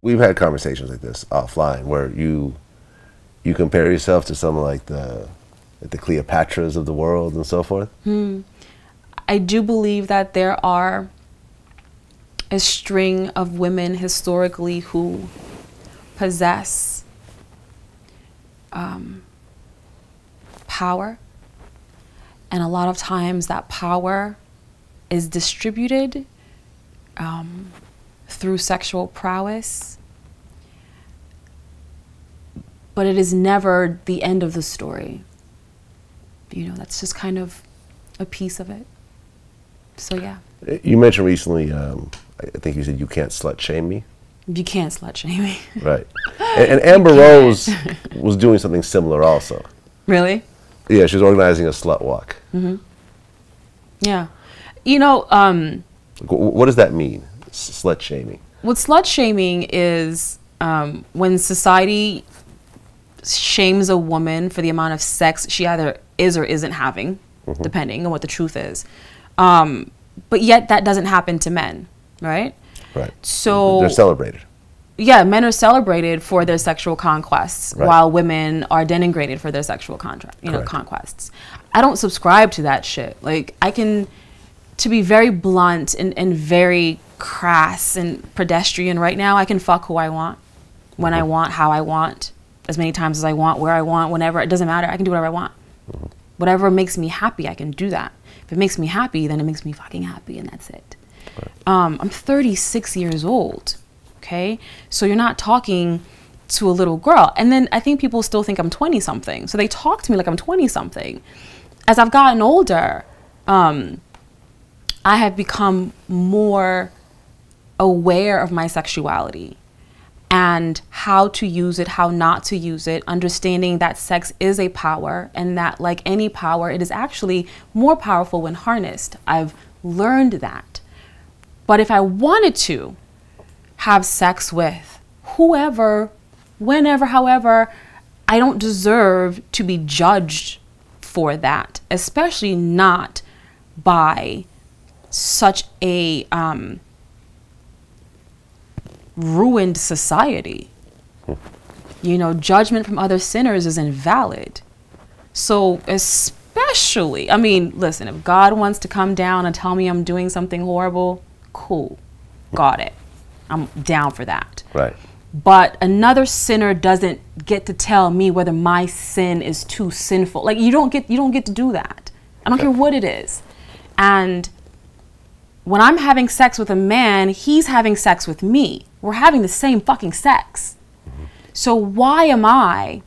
We've had conversations like this offline where you compare yourself to some like the Cleopatras of the world and so forth. I do believe that there are a string of women historically who possess power, and a lot of times that power is distributed through sexual prowess, but it is never the end of the story. You know, that's just kind of a piece of it. So yeah. You mentioned recently, I think you said you can't slut shame me. You can't slut shame me. Right. And Amber Rose was doing something similar also. Really? Yeah, she was organizing a slut walk. Yeah. You know, what does that mean, slut shaming? what slut shaming is when society shames a woman for the amount of sex she either is or isn't having, depending on what the truth is. But yet that doesn't happen to men, right? Right. So they're celebrated. Yeah, men are celebrated for their sexual conquests, Right. while women are denigrated for their sexual conquests. I don't subscribe to that shit. Like, I can, to be very blunt and very crass and pedestrian right now, I can fuck who I want, when I want, how I want, as many times as I want, where I want, whenever. It doesn't matter. I can do whatever I want. Whatever makes me happy, I can do that. If it makes me happy, then it makes me fucking happy, and that's it. Right. I'm 36 years old. Okay, so you're not talking to a little girl. And then I think people still think I'm 20 something. So they talk to me like I'm 20 something. As I've gotten older, I have become more aware of my sexuality and how to use it, how not to use it, understanding that sex is a power, and that, like any power, it is actually more powerful when harnessed. I've learned that. But if I wanted to have sex with whoever, whenever, however, I don't deserve to be judged for that, especially not by such a ruined society. You know, judgment from other sinners is invalid. So especially, I mean, listen, if God wants to come down and tell me I'm doing something horrible, cool, got it. I'm down for that. Right. But another sinner doesn't get to tell me whether my sin is too sinful. Like, you don't get to do that. I don't care what it is. And when I'm having sex with a man, he's having sex with me. We're having the same fucking sex. So why am I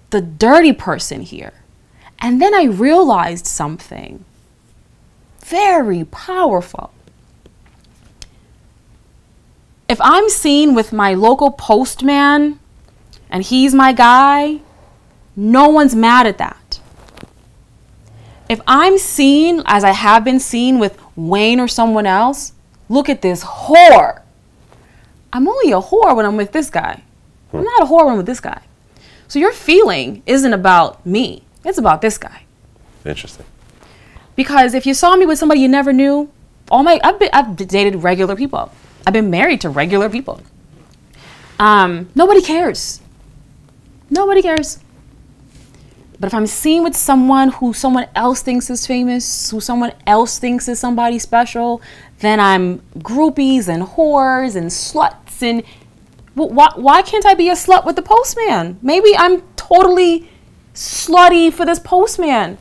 the dirty person here? And then I realized something very powerful. If I'm seen with my local postman and he's my guy, no one's mad at that. If I'm seen, as I have been seen with Wayne or someone else, look at this whore. I'm only a whore when I'm with this guy. I'm not a whore when I'm with this guy. So your feeling isn't about me. It's about this guy. Interesting. Because if you saw me with somebody you never knew, I've dated regular people. I've been married to regular people. Nobody cares. Nobody cares. But if I'm seen with someone who someone else thinks is famous, who someone else thinks is somebody special, then I'm groupies and whores and sluts. And why can't I be a slut with the postman? Maybe I'm totally slutty for this postman.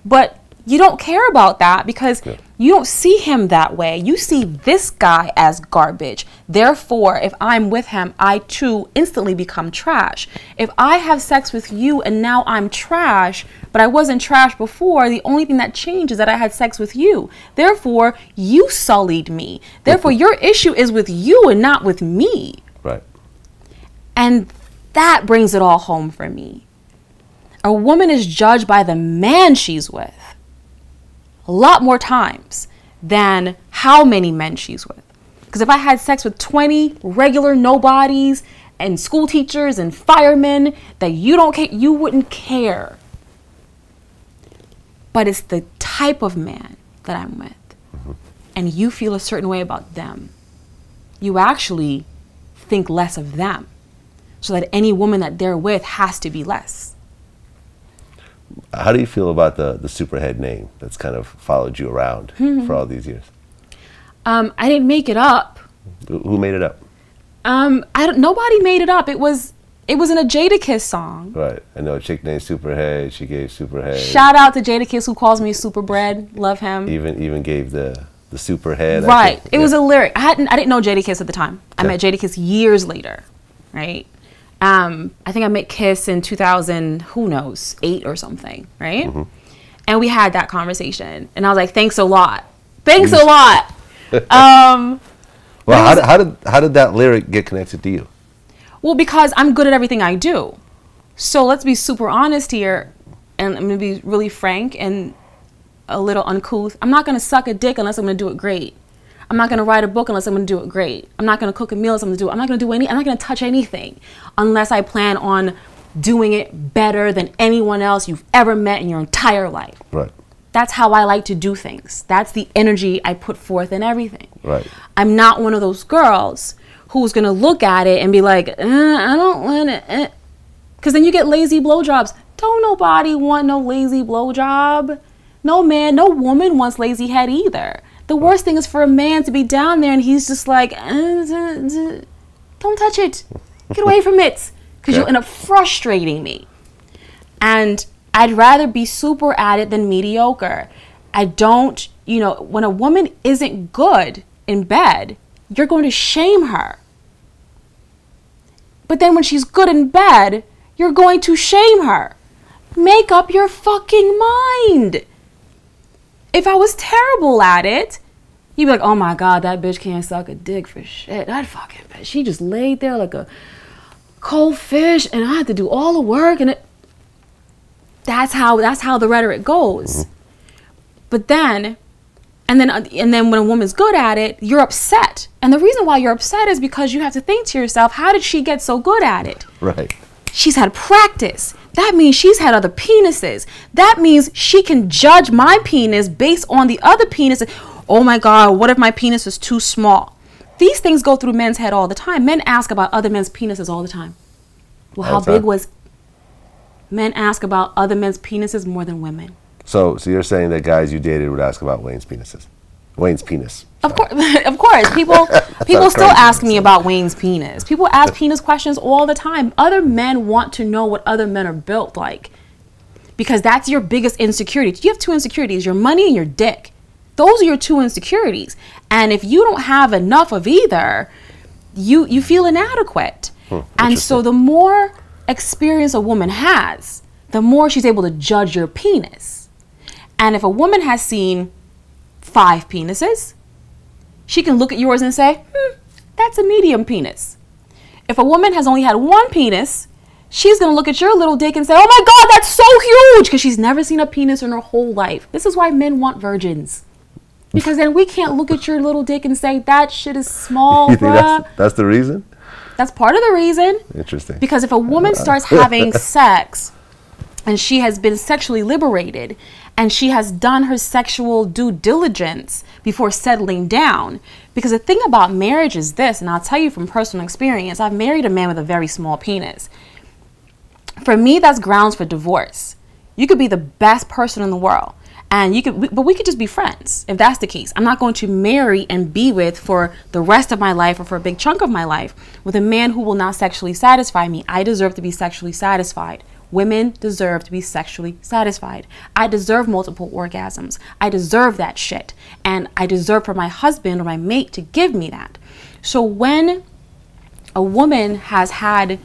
But you don't care about that because you don't see him that way. You see this guy as garbage. Therefore, if I'm with him, I too instantly become trash. If I have sex with you and now I'm trash, but I wasn't trash before, the only thing that changed is that I had sex with you. Therefore, you sullied me. Therefore, your issue is with you and not with me. Right. And that brings it all home for me. A woman is judged by the man she's with a lot more times than how many men she's with. Because if I had sex with 20 regular nobodies and school teachers and firemen that you don't care, you wouldn't care. But it's the type of man that I'm with. And you feel a certain way about them. you actually think less of them, so that any woman that they're with has to be less. How do you feel about the Superhead name that's kind of followed you around for all these years? I didn't make it up. Who made it up? Nobody made it up. It was in a Jadakiss song. Right. I know a chick named Superhead. She gave Superhead. Shout out to Jadakiss, who calls me Superbread. Love him. Even gave the Superhead. Right. It was a lyric. I didn't know Jadakiss at the time. I met Jadakiss years later. Right. I think I met Kiss in 2000, who knows, 8 or something. Right. Mm-hmm. And we had that conversation, and I was like, "Thanks a lot. Thanks a lot." Well, how did that lyric get connected to you? Well, because I'm good at everything I do. So let's be super honest here, and I'm going to be really frank and a little uncouth. I'm not going to suck a dick unless I'm going to do it great. I'm not going to write a book unless I'm going to do it great. I'm not going to cook a meal unless I'm going to do it. I'm not going to touch anything unless I plan on doing it better than anyone else you've ever met in your entire life. Right. That's how I like to do things. That's the energy I put forth in everything. Right. I'm not one of those girls who's going to look at it and be like, I don't want it. Because then you get lazy blowjobs. Don't nobody want no lazy blowjob. No man, no woman wants lazy head either. The worst thing is for a man to be down there and he's just like, don't touch it. Get away from it. Because you'll end up frustrating me. And I'd rather be super at it than mediocre. I don't, when a woman isn't good in bed, you're going to shame her. But then when she's good in bed, you're going to shame her. Make up your fucking mind. If I was terrible at it, you'd be like, oh my God, that bitch can't suck a dick for shit. That fucking bitch, she just laid there like a cold fish and I had to do all the work. And that's how the rhetoric goes. Mm-hmm. But then when a woman's good at it, you're upset. And the reason why you're upset is because you have to think to yourself, how did she get so good at it? Right. She's had practice. That means she's had other penises. That means she can judge my penis based on the other penis. Oh my God, what if my penis is too small? These things go through men's head all the time. Men ask about other men's penises all the time. Well, how big was... Men ask about other men's penises more than women. So you're saying that guys you dated would ask about Wayne's penis. Of course. People still ask me about Wayne's penis. People ask penis questions all the time. Other men want to know what other men are built like. Because that's your biggest insecurity. You have 2 insecurities, your money and your dick. Those are your 2 insecurities. And if you don't have enough of either, you feel inadequate. And so the more experience a woman has, the more she's able to judge your penis. And if a woman has seen 5 penises, she can look at yours and say, that's a medium penis. If a woman has only had 1 penis, she's going to look at your little dick and say, oh my God, that's so huge, because she's never seen a penis in her whole life. This is why men want virgins. Because then we can't look at your little dick and say, that shit is small, you think that's the reason? That's part of the reason. Interesting. Because if a woman starts having sex and she has been sexually liberated and she has done her sexual due diligence before settling down, because the thing about marriage is this, and I'll tell you from personal experience, I've married a man with a very small penis. For me, that's grounds for divorce. You could be the best person in the world, and but we could just be friends if that's the case. I'm not going to marry and be with for the rest of my life or for a big chunk of my life with a man who will not sexually satisfy me. I deserve to be sexually satisfied. Women deserve to be sexually satisfied. I deserve multiple orgasms. I deserve that shit. And I deserve for my husband or my mate to give me that. So when a woman has had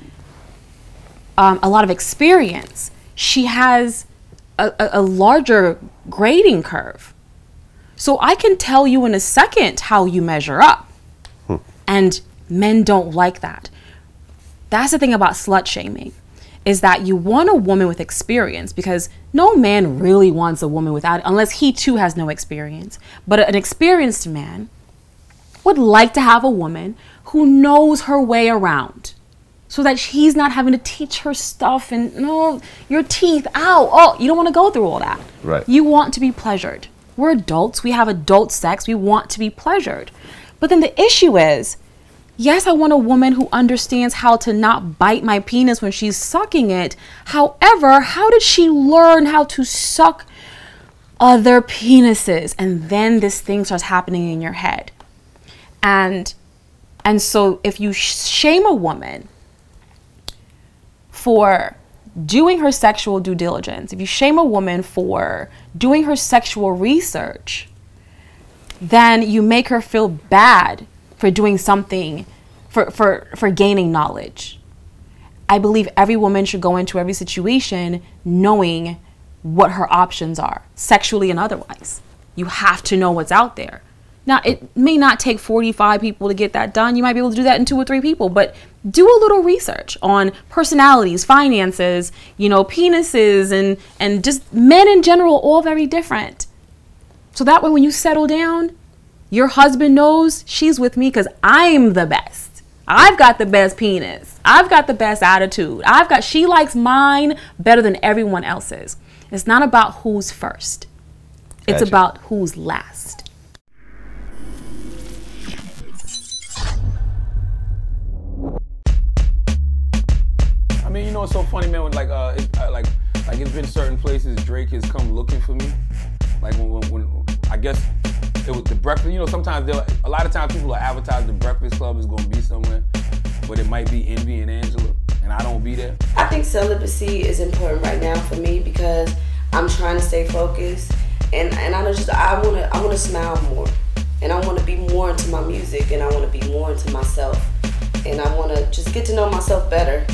a lot of experience, she has a larger grading curve. So I can tell you in a second how you measure up. And men don't like that. That's the thing about slut shaming, is that you want a woman with experience, because no man really wants a woman without, unless he too has no experience. But an experienced man would like to have a woman who knows her way around, so that he's not having to teach her stuff and, no, your teeth, ow, oh, you don't want to go through all that. Right. You want to be pleasured. We're adults. We have adult sex. We want to be pleasured. But then the issue is, Yes, I want a woman who understands how to not bite my penis when she's sucking it. However, how did she learn how to suck other penises? And then this thing starts happening in your head. And so if you shame a woman for doing her sexual due diligence, if you shame a woman for doing her sexual research, then you make her feel bad for doing something, for gaining knowledge. I believe every woman should go into every situation knowing what her options are, sexually and otherwise. You have to know what's out there. Now, it may not take 45 people to get that done. You might be able to do that in 2 or 3 people, but do a little research on personalities, finances, you know, penises, and just men in general, all very different. So that way, when you settle down, your husband knows she's with me because I'm the best. I've got the best penis. I've got the best attitude. She likes mine better than everyone else's. It's not about who's first. It's Gotcha. about who's last. I mean, you know, it's so funny, man. When like it's been certain places Drake has come looking for me. Like when I guess it was the Breakfast. You know, sometimes a lot of times people will advertise the Breakfast Club is going to be somewhere, but it might be Envy and Angela, and I don't be there. I think celibacy is important right now for me because I'm trying to stay focused, and I want to smile more, and I want to be more into my music, and I want to be more into myself, and I want to just get to know myself better.